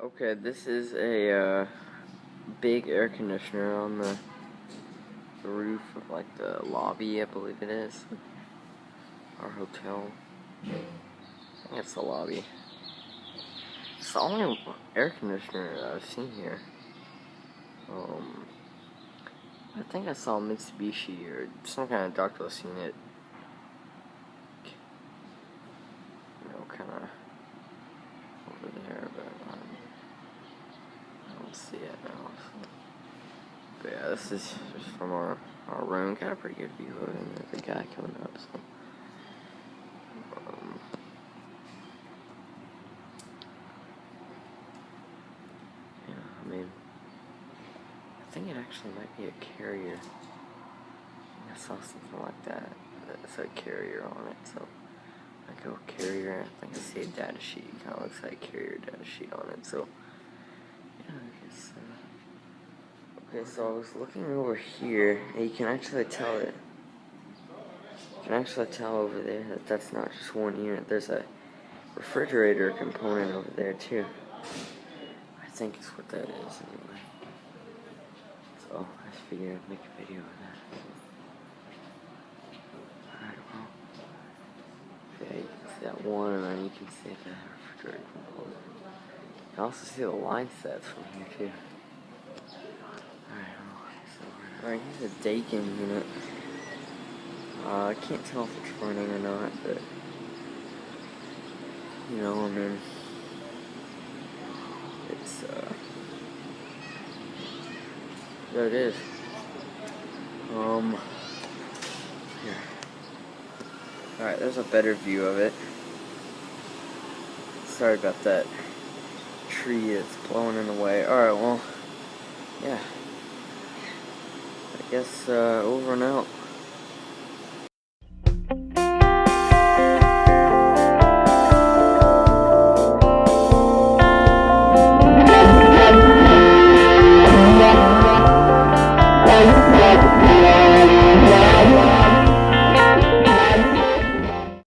Okay, this is a big air conditioner on the roof of like the lobby, I believe it is. Our hotel. I think it's the lobby. It's the only air conditioner that I've seen here. I think I saw Mitsubishi or some kind of Ductless unit. Kind of over there, but I don't see it now. So. But yeah, this is just from our room. Got a pretty good view of it, and there's a guy coming up. So, yeah, I mean, I think it actually might be a carrier. I saw something like that said carrier on it. So I go carrier. I think I see a data sheet. Kind of looks like a carrier data sheet on it. So yeah, I guess. Okay, so I was looking over here, and you can actually tell it. You can actually tell over there that that's not just one unit. There's a refrigerator component over there too. I think is what that is anyway. So I just figured I'd make a video of that. Alright, well. Okay, you can see that one, and then you can see the refrigerator component. You can also see the line sets from here too. Alright, here's a Daikin unit. I can't tell if it's running or not, but you know, I mean, it's there it is. Here. Alright, there's a better view of it. Sorry about that tree that's blowing in the way. Alright, well, yeah. I guess over and out.